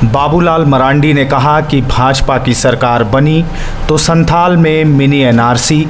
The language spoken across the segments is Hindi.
बाबूलाल मरांडी ने कहा कि भाजपा की सरकार बनी तो संथाल में मिनी एनआरसी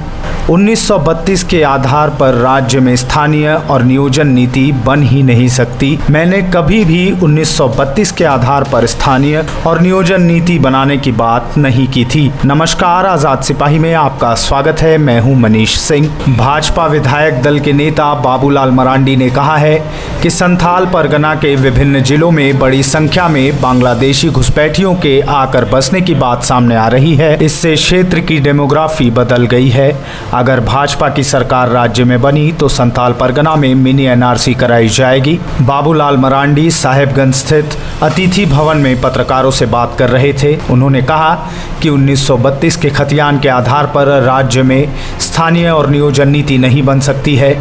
1932 के आधार पर राज्य में स्थानीय और नियोजन नीति बन ही नहीं सकती। मैंने कभी भी 1932 के आधार पर स्थानीय और नियोजन नीति बनाने की बात नहीं की थी। नमस्कार, आजाद सिपाही में आपका स्वागत है। मैं हूं मनीष सिंह। भाजपा विधायक दल के नेता बाबूलाल मरांडी ने कहा है कि संथाल परगना के विभिन्न जिलों में बड़ी संख्या में बांग्लादेशी घुसपैठियों के आकर बसने की बात सामने आ रही है। इससे क्षेत्र की डेमोग्राफी बदल गई है। अगर भाजपा की सरकार राज्य में बनी तो संथाल परगना में मिनी एनआरसी कराई जाएगी। बाबूलाल मरांडी साहेबगंज स्थित अतिथि भवन में पत्रकारों से बात कर रहे थे। उन्होंने कहा कि 1932 के खतियान के आधार पर राज्य में स्थानीय और नियोजन नीति नहीं बन सकती है।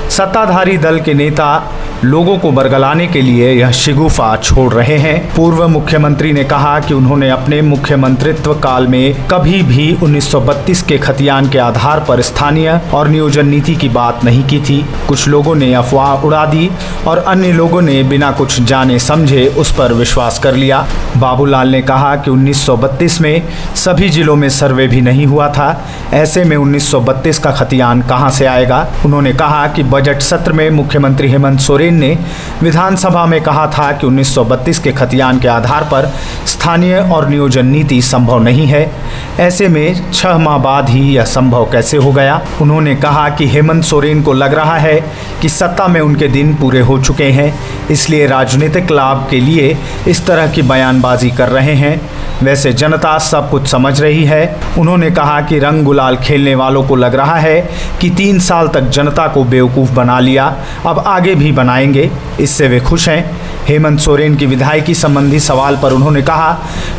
सत्ताधारी दल के नेता लोगों को बरगलाने के लिए यह शिगुफा छोड़ रहे हैं। पूर्व मुख्यमंत्री ने कहा कि उन्होंने अपने मुख्यमंत्रित्व काल में कभी भी 1932 के खतियान के आधार पर स्थानीय और नियोजन नीति की बात नहीं की थी। कुछ लोगों ने अफवाह उड़ा दी और अन्य लोगों ने बिना कुछ जाने समझे उस पर विश्वास कर लिया। बाबूलाल ने कहा कि 1932 में सभी जिलों में सर्वे भी नहीं हुआ था। ऐसे में 1932 का खतियान कहां से आएगा। उन्होंने कहा कि बजट सत्र में मुख्यमंत्री हेमंत सोरेन ने विधानसभा में कहा था कि 1932 के खतियान के आधार पर स्थानीय और नियोजन नीति संभव नहीं है। ऐसे में 6 माह बाद ही यह संभव कैसे हो गया। उन्होंने कहा कि हेमंत सोरेन को लग रहा है कि सत्ता में उनके दिन पूरे हो चुके हैं, इसलिए राजनीतिक लाभ के लिए इस तरह की बयानबाजी कर रहे हैं। वैसे जनता सब कुछ समझ रही है। उन्होंने कहा कि रंग गुलाल खेलने वालों को लग रहा है कि 3 साल तक जनता को बेवकूफ़ बना लिया, अब आगे भी बनाएंगे, इससे वे खुश हैं। हेमंत सोरेन की विधायकी संबंधी सवाल पर उन्होंने कहा,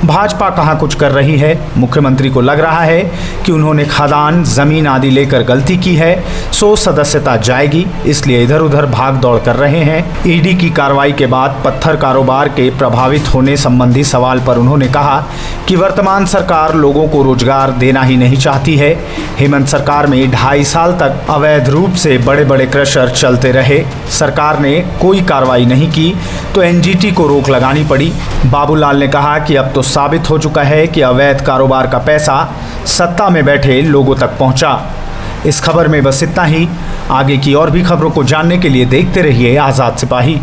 भाजपा कहाँ कुछ कर रही है। मुख्यमंत्री को लग रहा है कि उन्होंने खदान, जमीन आदि लेकर गलती की है, सो सदस्यता जाएगी, इसलिए इधर उधर भाग दौड़ कर रहे हैं। ईडी की कार्रवाई के बाद पत्थर कारोबार के प्रभावित होने संबंधी सवाल पर उन्होंने कहा कि वर्तमान सरकार लोगों को रोजगार देना ही नहीं चाहती है। हेमंत सरकार में 2.5 साल तक अवैध रूप से बड़े बड़े क्रशर चलते रहे, सरकार ने कोई कार्रवाई नहीं की तो एनजीटी को रोक लगानी पड़ी। बाबूलाल ने कहा कि अब तो साबित हो चुका है कि अवैध कारोबार का पैसा सत्ता में बैठे लोगों तक पहुंचा। इस खबर में बस इतना ही। आगे की और भी खबरों को जानने के लिए देखते रहिए आज़ाद सिपाही।